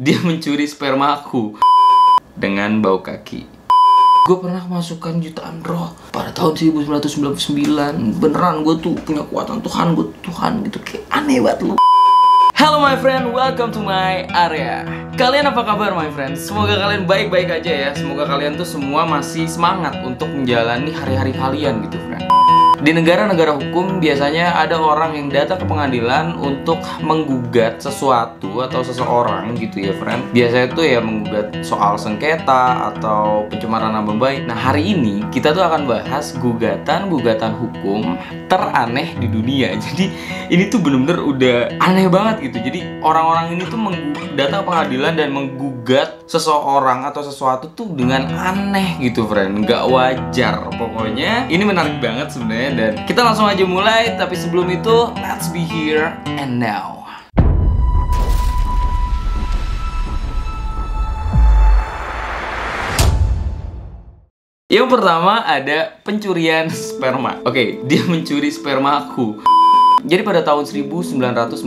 Dia mencuri sperma aku dengan bau kaki. Gue pernah masukkan jutaan roh pada tahun 1999. Beneran gue tuh punya kuatan Tuhan, gue Tuhan gitu. Kayak aneh banget lu. Hello my friend, welcome to my area. Kalian apa kabar my friend? Semoga kalian baik-baik aja ya. Semoga kalian tuh semua masih semangat untuk menjalani hari-hari kalian gitu friend. Di negara-negara hukum biasanya ada orang yang datang ke pengadilan untuk menggugat sesuatu atau seseorang gitu ya friend. Biasanya tuh ya menggugat soal sengketa atau pencemaran nama baik. Nah hari ini kita tuh akan bahas gugatan-gugatan hukum teraneh di dunia. Jadi ini tuh bener-bener udah aneh banget gitu. Jadi orang-orang ini tuh datang ke pengadilan dan menggugat seseorang atau sesuatu tuh dengan aneh gitu friend. Nggak wajar pokoknya. Ini menarik banget sebenarnya. Dan kita langsung aja mulai, tapi sebelum itu, let's be here and now. Yang pertama ada pencurian sperma. Oke, dia mencuri sperma aku. Jadi pada tahun 1998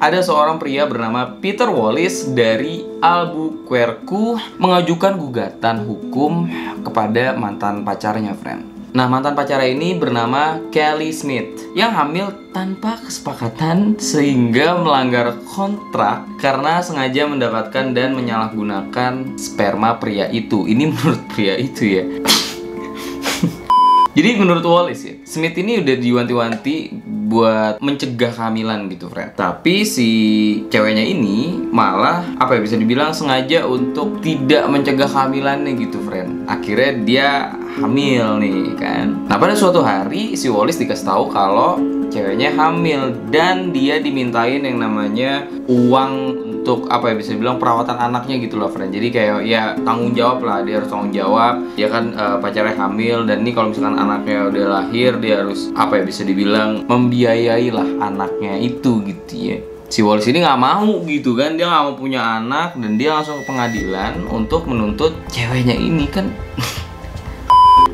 ada seorang pria bernama Peter Wallace dari Albuquerque mengajukan gugatan hukum kepada mantan pacarnya, friend. Nah, mantan pacarnya ini bernama Kelly Smith yang hamil tanpa kesepakatan sehingga melanggar kontrak karena sengaja mendapatkan dan menyalahgunakan sperma pria itu. Ini menurut pria itu ya. Jadi menurut Wallace ya, Smith ini udah diwanti-wanti buat mencegah kehamilan gitu friend. Tapi si ceweknya ini malah apa ya, bisa dibilang sengaja untuk tidak mencegah kehamilannya gitu friend. Akhirnya dia hamil nih kan. Nah pada suatu hari si Wallace dikasih tahu kalau ceweknya hamil dan dia dimintain yang namanya uang untuk apa ya, bisa dibilang perawatan anaknya gitu loh friend. Jadi kayak ya tanggung jawab lah, dia harus tanggung jawab. Dia kan pacarnya hamil dan nih kalau misalkan anaknya udah lahir dia harus apa ya, bisa dibilang membiayai lah anaknya itu gitu ya. Si Wallace ini nggak mau gitu kan, dia nggak mau punya anak dan dia langsung ke pengadilan untuk menuntut ceweknya ini kan.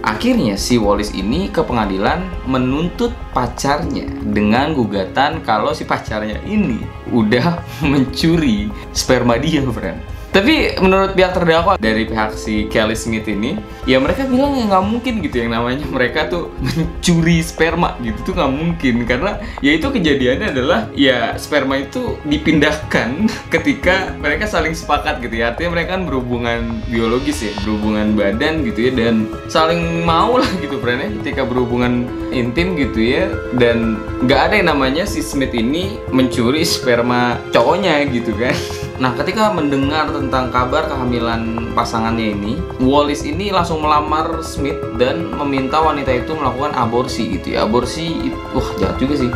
Akhirnya si Wallace ini ke pengadilan menuntut pacarnya dengan gugatan kalau si pacarnya ini udah mencuri sperma dia, friend. Tapi menurut pihak terdakwa dari pihak si Kelly Smith ini, ya mereka bilang ya nggak mungkin gitu yang namanya mereka tuh mencuri sperma gitu tuh nggak mungkin, karena ya itu kejadiannya adalah ya sperma itu dipindahkan ketika mereka saling sepakat gitu ya, artinya mereka kan berhubungan biologis ya, berhubungan badan gitu ya, dan saling mau lah gitu friend ya, ketika berhubungan intim gitu ya, dan nggak ada yang namanya si Smith ini mencuri sperma cowoknya gitu kan. Nah, ketika mendengar tentang kabar kehamilan pasangannya ini, Wallace ini langsung melamar Smith dan meminta wanita itu melakukan aborsi gitu ya. Aborsi, wah jahat juga sih.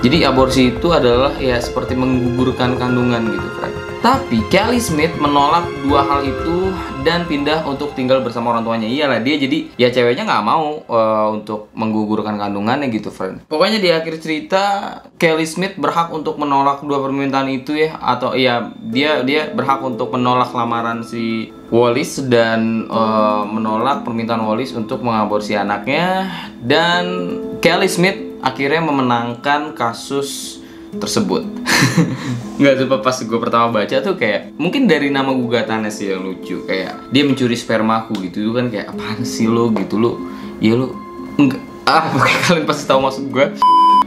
Jadi aborsi itu adalah ya seperti menggugurkan kandungan gitu, friend. Tapi Kelly Smith menolak dua hal itu dan pindah untuk tinggal bersama orang tuanya. Iyalah dia jadi ya ceweknya nggak mau untuk menggugurkan kandungannya gitu, friend. Pokoknya di akhir cerita Kelly Smith berhak untuk menolak dua permintaan itu ya, atau ya dia berhak untuk menolak lamaran si Wallace dan menolak permintaan Wallace untuk mengaborsi anaknya, dan Kelly Smith akhirnya memenangkan kasus tersebut. Nggak, sumpah pas gue pertama baca tuh kayak mungkin dari nama gugatannya sih yang lucu, kayak dia mencuri sperma aku gitu kan, kayak apaan sih lo gitu, lo ya lo enggak pokoknya kalian pasti tahu maksud gue.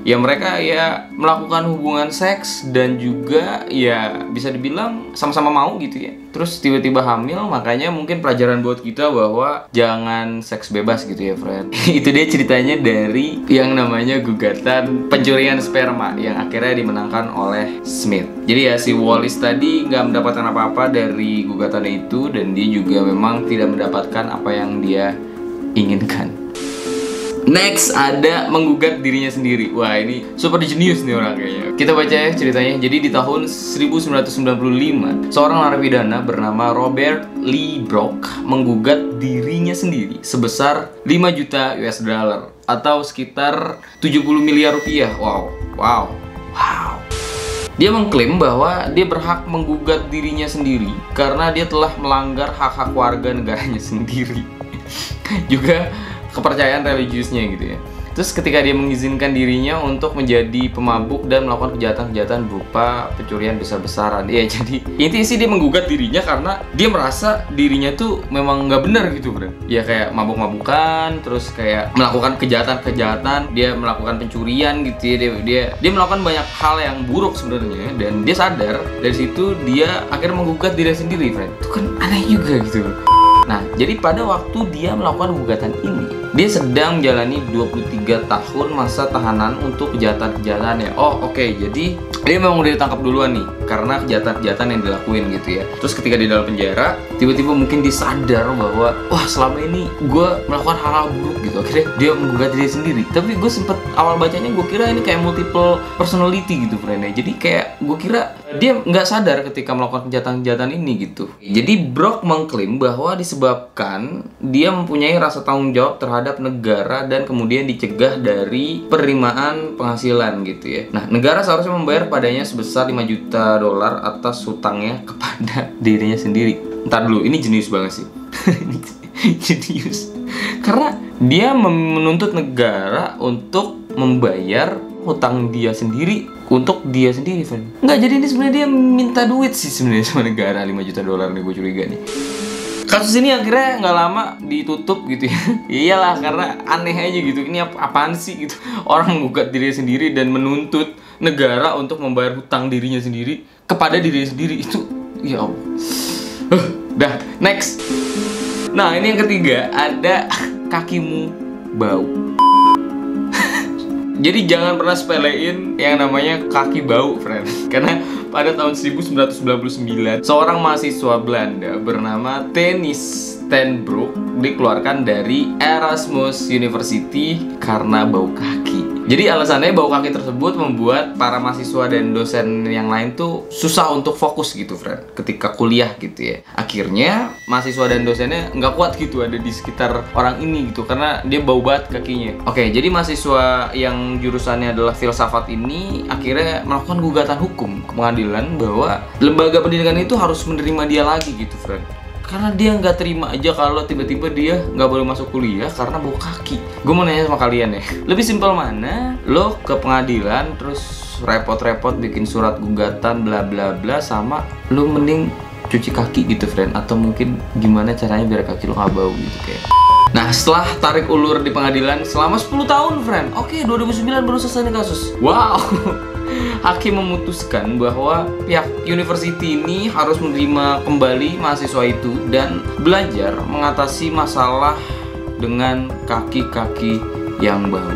Ya mereka ya melakukan hubungan seks dan juga ya bisa dibilang sama-sama mau gitu ya, terus tiba-tiba hamil. Makanya mungkin pelajaran buat kita bahwa jangan seks bebas gitu ya friend. Itu dia ceritanya dari yang namanya gugatan pencurian sperma yang akhirnya dimenangkan oleh Smith. Jadi ya si Wallace tadi nggak mendapatkan apa-apa dari gugatannya itu, dan dia juga memang tidak mendapatkan apa yang dia inginkan. Next ada menggugat dirinya sendiri. Wah ini super jenius nih orang kayaknya. Kita baca ya ceritanya. Jadi di tahun 1995 seorang narapidana bernama Robert Lee Brock menggugat dirinya sendiri sebesar 5 juta US dollar atau sekitar 70 miliar rupiah. Wow. Dia mengklaim bahwa dia berhak menggugat dirinya sendiri karena dia telah melanggar hak-hak warga negaranya sendiri. Juga kepercayaan religiusnya gitu ya. Terus ketika dia mengizinkan dirinya untuk menjadi pemabuk dan melakukan kejahatan-kejahatan berupa pencurian besar-besaran. Ya, jadi intinya sih dia menggugat dirinya karena dia merasa dirinya tuh memang nggak benar gitu, bro. Ya kayak mabuk-mabukan, terus kayak melakukan kejahatan-kejahatan, dia melakukan pencurian gitu ya. Dia melakukan banyak hal yang buruk sebenarnya, dan dia sadar dari situ dia akhirnya menggugat diri sendiri, friend. Itu kan aneh juga gitu, bro. Nah, jadi pada waktu dia melakukan gugatan ini, dia sedang menjalani 23 tahun masa tahanan untuk kejahatan-kejahatannya. Oh, oke. Jadi dia memang udah ditangkap duluan nih karena kejahatan-kejahatan yang dilakuin gitu ya. Terus ketika di dalam penjara, tiba-tiba mungkin dia sadar bahwa wah, selama ini gue melakukan hal-hal buruk gitu. Akhirnya dia menggugat diri sendiri. Tapi gue sempet awal bacanya gue kira ini kayak multiple personality gitu, friend. Jadi kayak gue kira dia nggak sadar ketika melakukan kejahatan-kejahatan ini gitu. Jadi Brock mengklaim bahwa disebabkan dia mempunyai rasa tanggung jawab terhadap negara dan kemudian dicegah dari penerimaan penghasilan gitu ya. Nah, negara seharusnya membayar padanya sebesar 5 juta dolar atas hutangnya kepada dirinya sendiri. Ntar dulu, ini jenius banget sih. Jenius. Karena dia menuntut negara untuk membayar hutang dia sendiri untuk dia sendiri, friend. Nggak, jadi ini sebenarnya dia minta duit sih sebenarnya sama negara, 5 juta dolar nih, gue curiga nih. Kasus ini akhirnya nggak lama ditutup gitu ya. Iyalah, karena aneh aja gitu. Ini apaan sih gitu. Orang menggugat dirinya sendiri dan menuntut negara untuk membayar hutang dirinya sendiri kepada dirinya sendiri. Itu, ya Allah. Dah, next. Nah, ini yang ketiga, ada kakimu bau. Jadi jangan pernah sepelein yang namanya kaki bau, friend. Karena pada tahun 1999, seorang mahasiswa Belanda bernama Tennis ten Broek dikeluarkan dari Erasmus University karena bau kaki. Jadi alasannya bau kaki tersebut membuat para mahasiswa dan dosen yang lain tuh susah untuk fokus gitu, friend, ketika kuliah gitu ya. Akhirnya mahasiswa dan dosennya nggak kuat gitu ada di sekitar orang ini gitu, karena dia bau banget kakinya. Oke, jadi mahasiswa yang jurusannya adalah filsafat ini akhirnya melakukan gugatan hukum ke pengadilan bahwa lembaga pendidikan itu harus menerima dia lagi gitu, friend. Karena dia nggak terima aja kalau tiba-tiba dia nggak boleh masuk kuliah karena bau kaki. Gue mau nanya sama kalian ya, lebih simpel mana? Lo ke pengadilan terus repot-repot bikin surat gugatan bla bla bla, sama lo mending cuci kaki gitu, friend? Atau mungkin gimana caranya biar kaki lo nggak bau gitu kayak. Nah, setelah tarik ulur di pengadilan selama 10 tahun, friend. Oke, 2009 baru selesai nih kasus. Wow. Hakim memutuskan bahwa pihak university ini harus menerima kembali mahasiswa itu dan belajar mengatasi masalah dengan kaki-kaki yang bau.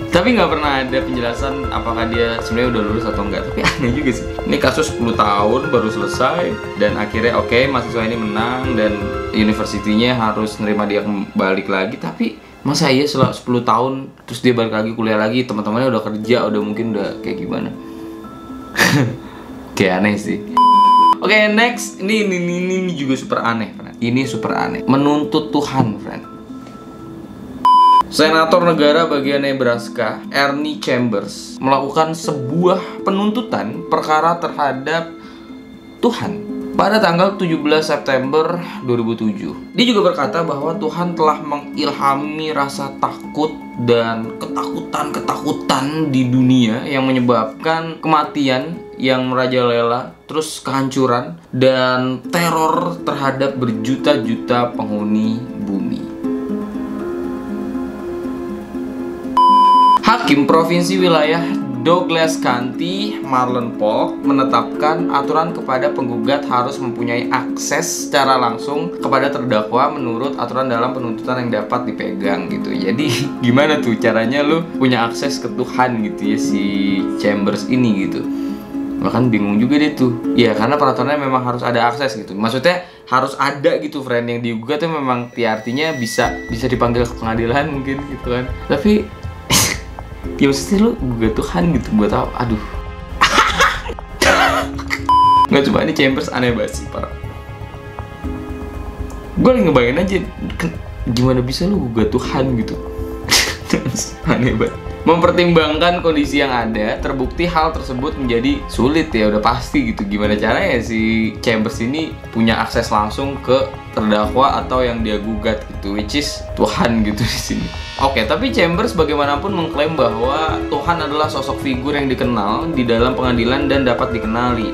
Tapi nggak pernah ada penjelasan apakah dia sebenarnya udah lulus atau enggak. Tapi aneh juga sih. Ini kasus 10 tahun baru selesai dan akhirnya oke, mahasiswa ini menang dan universitinya harus menerima dia balik lagi. Tapi masa iya setelah 10 tahun terus dia balik lagi kuliah lagi, teman-temannya udah kerja, udah mungkin udah kayak gimana. Kayak aneh sih. Oke, next. Ini juga super aneh, friend. Ini super aneh. Menuntut Tuhan, friend. Senator negara bagian Nebraska, Ernie Chambers, melakukan sebuah penuntutan perkara terhadap Tuhan pada tanggal 17 September 2007. Dia juga berkata bahwa Tuhan telah mengilhami rasa takut dan ketakutan di dunia yang menyebabkan kematian yang merajalela, terus kehancuran dan teror terhadap berjuta-juta penghuni bumi. Hakim Provinsi Wilayah Douglas County, Marlon Polk, menetapkan aturan kepada penggugat harus mempunyai akses secara langsung kepada terdakwa menurut aturan dalam penuntutan yang dapat dipegang gitu. Jadi gimana tuh caranya lu punya akses ke Tuhan gitu ya, si Chambers ini gitu. Bahkan bingung juga dia tuh. Ya karena peraturannya memang harus ada akses gitu. Maksudnya harus ada gitu, friend, yang digugat tuh memang ya artinya bisa dipanggil ke pengadilan mungkin gitu kan. Tapi ya maksudnya lu gugat Tuhan gitu buat apa? Aduh. Nggak, cuma ini Chambers aneh banget sih, parah. Gue lagi ngebayangin aja gimana bisa lu gugat Tuhan gitu. Aneh banget. Mempertimbangkan kondisi yang ada, terbukti hal tersebut menjadi sulit ya, udah pasti gitu. Gimana caranya si Chambers ini punya akses langsung ke terdakwa atau yang dia gugat gitu, which is Tuhan gitu di sini. Oke, tapi Chambers bagaimanapun mengklaim bahwa Tuhan adalah sosok figur yang dikenal di dalam pengadilan dan dapat dikenali.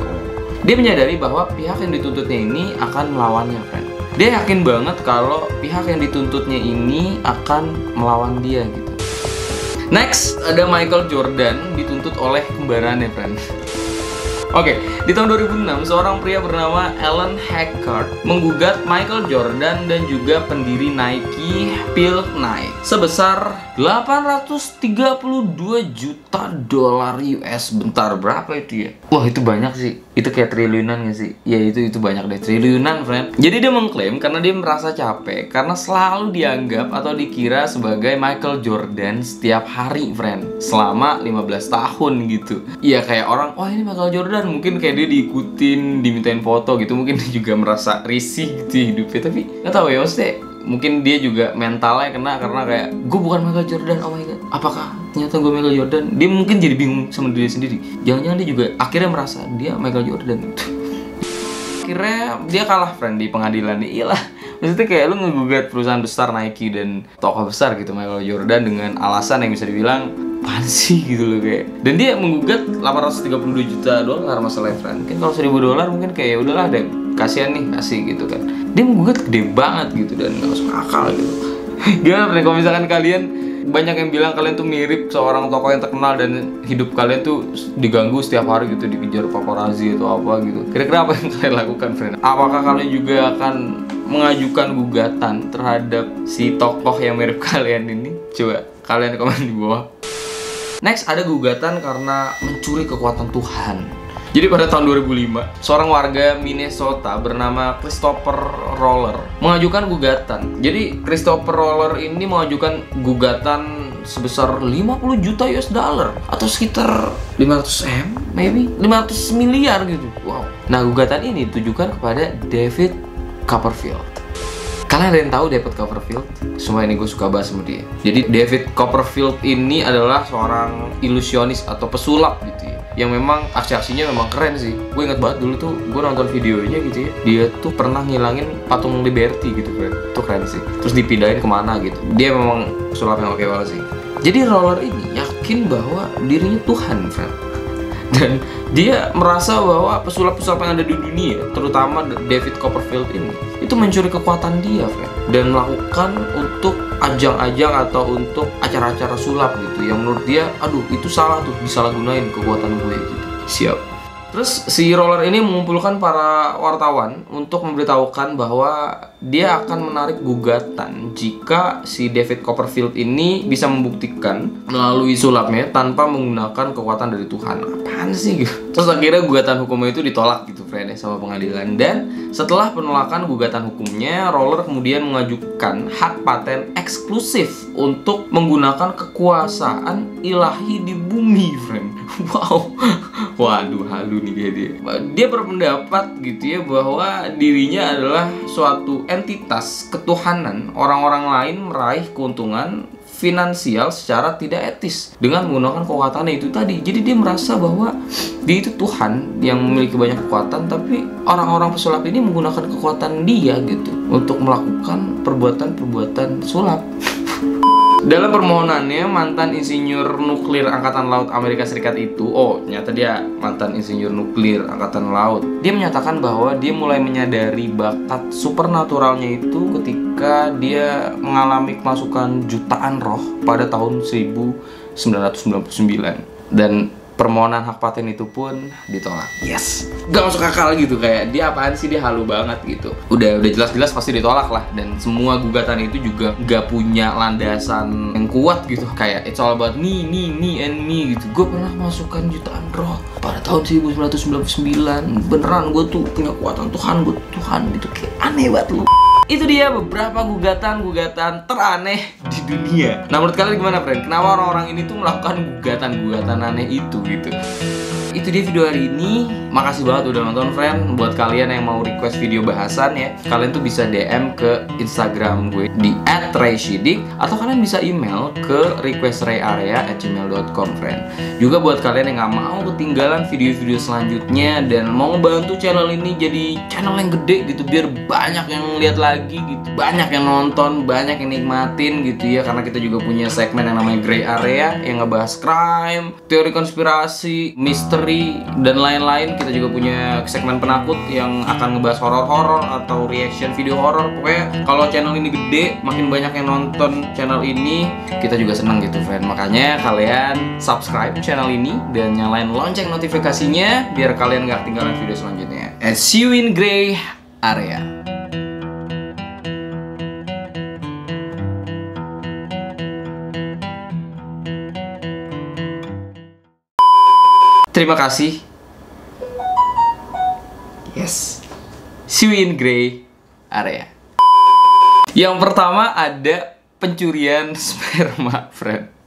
Dia menyadari bahwa pihak yang dituntutnya ini akan melawannya, friend. Dia yakin banget kalau pihak yang dituntutnya ini akan melawan dia gitu. Next, ada Michael Jordan dituntut oleh kembarannya, friend. Oke, di tahun 2006, seorang pria bernama Alan Hackard menggugat Michael Jordan dan juga pendiri Nike, Phil Knight, sebesar 832 juta dolar US. Bentar, berapa itu ya? Wah, itu banyak sih. Itu kayak triliunan gak sih? Ya, itu banyak deh, triliunan, friend. Jadi dia mengklaim karena dia merasa capek karena selalu dianggap atau dikira sebagai Michael Jordan setiap hari, friend, selama 15 tahun gitu. Iya, kayak orang, wah ini Michael Jordan, mungkin kayak dia diikutin, dimintain foto gitu. Mungkin dia juga merasa risih gitu hidupnya. Tapi nggak tahu ya, maksudnya mungkin dia juga mentalnya kena karena kayak, gue bukan Michael Jordan, oh my god, apakah ternyata gue Michael Jordan? Dia mungkin jadi bingung sama diri sendiri. Jangan-jangan dia juga akhirnya merasa dia Michael Jordan. Akhirnya dia kalah, friend, di pengadilan. Iyalah, maksudnya kayak lu ngegugat perusahaan besar Nike dan tokoh besar gitu, Michael Jordan, dengan alasan yang bisa dibilang apaan sih gitu loh kayak. Dan dia menggugat 832 juta dolar masalahnya, friend. Kan kalau 1000 dolar mungkin kayak udahlah deh, kasihan nih, kasih gitu kan. Dia menggugat gede banget gitu dan nggak masuk akal gitu. Gimana, friend, kalau misalkan kalian, banyak yang bilang kalian tuh mirip seorang tokoh yang terkenal dan hidup kalian tuh diganggu setiap hari gitu, dikejar paparazzi atau apa gitu. Kira-kira apa yang kalian lakukan, friend? Apakah kalian juga akan mengajukan gugatan terhadap si tokoh yang mirip kalian ini? Coba kalian komen di bawah. Next, ada gugatan karena mencuri kekuatan Tuhan. Jadi pada tahun 2005, seorang warga Minnesota bernama Christopher Roller mengajukan gugatan. Jadi Christopher Roller ini mengajukan gugatan sebesar 50 juta US dollar atau sekitar 500 M, maybe 500 miliar gitu. Wow. Nah, gugatan ini ditujukan kepada David Copperfield. Kalian ada yang tahu David Copperfield? Semua ini gue suka bahas sama dia. Jadi David Copperfield ini adalah seorang ilusionis atau pesulap gitu ya, yang memang aksi-aksinya memang keren sih. Gue ingat banget dulu tuh gue nonton videonya gitu ya. Dia tuh pernah ngilangin patung Liberty gitu, friend. Itu keren sih. Terus dipindahin kemana gitu. Dia memang pesulap yang oke banget sih. Jadi Roller ini yakin bahwa dirinya Tuhan, friend. Dan dia merasa bahwa pesulap-pesulap yang ada di dunia, terutama David Copperfield ini, itu mencuri kekuatan dia, friend, dan melakukan untuk ajang-ajang atau untuk acara-acara sulap gitu, yang menurut dia, aduh itu salah tuh, disalahgunain kekuatan gue gitu. Siap. Terus si Roller ini mengumpulkan para wartawan untuk memberitahukan bahwa dia akan menarik gugatan jika si David Copperfield ini bisa membuktikan melalui sulapnya tanpa menggunakan kekuatan dari Tuhan. Apaan sih gitu? Terus akhirnya gugatan hukumnya itu ditolak gitu, friend, sama pengadilan. Dan setelah penolakan gugatan hukumnya, Roller kemudian mengajukan hak paten eksklusif untuk menggunakan kekuasaan ilahi di bumi, friend. Wow. Waduh, halu nih dia. Dia berpendapat gitu ya bahwa dirinya adalah suatu entitas ketuhanan. Orang-orang lain meraih keuntungan finansial secara tidak etis dengan menggunakan kekuatannya itu tadi. Jadi dia merasa bahwa dia itu Tuhan yang memiliki banyak kekuatan, tapi orang-orang pesulap ini menggunakan kekuatan dia gitu untuk melakukan perbuatan-perbuatan sulap. Dalam permohonannya, mantan insinyur nuklir Angkatan Laut Amerika Serikat itu, ternyata dia mantan insinyur nuklir Angkatan Laut. Dia menyatakan bahwa dia mulai menyadari bakat supernaturalnya itu ketika dia mengalami kemasukan jutaan roh pada tahun 1999. Dan permohonan hak paten itu pun ditolak. Yes, gak masuk akal gitu, kayak dia apaan sih, dia halu banget gitu. Udah jelas-jelas pasti ditolak lah. Dan semua gugatan itu juga gak punya landasan yang kuat gitu. Kayak it's all about me and me gitu. Gue pernah masukkan jutaan roh pada tahun 1999. Beneran gue tuh punya kekuatan Tuhan, gue Tuhan gitu. Kayak aneh banget lu. Itu dia beberapa gugatan-gugatan teraneh di dunia. Nah, menurut kalian gimana, friend? Kenapa orang-orang ini tuh melakukan gugatan-gugatan aneh itu gitu? itu dia video hari ini. Makasih banget udah nonton, friend. Buat kalian yang mau request video bahasan ya, kalian tuh bisa DM ke Instagram gue di @rayshidik, atau kalian bisa email ke requestrayarea@gmail.com, friend. Juga buat kalian yang nggak mau ketinggalan video-video selanjutnya dan mau bantu channel ini jadi channel yang gede gitu, biar banyak yang lihat lagi gitu, banyak yang nonton, banyak yang nikmatin gitu ya, karena kita juga punya segmen yang namanya Gray Area yang ngebahas crime, teori konspirasi, misteri, dan lain-lain. Kita juga punya segmen penakut yang akan ngebahas horor-horor atau reaction video horor. Pokoknya kalau channel ini gede, makin banyak yang nonton channel ini, kita juga seneng gitu, friend. Makanya kalian subscribe channel ini dan nyalain lonceng notifikasinya biar kalian gak ketinggalan video selanjutnya. And see you in Gray Area. Terima kasih. Yes. See you in Gray Area. Yang pertama ada pencurian sperma, friend.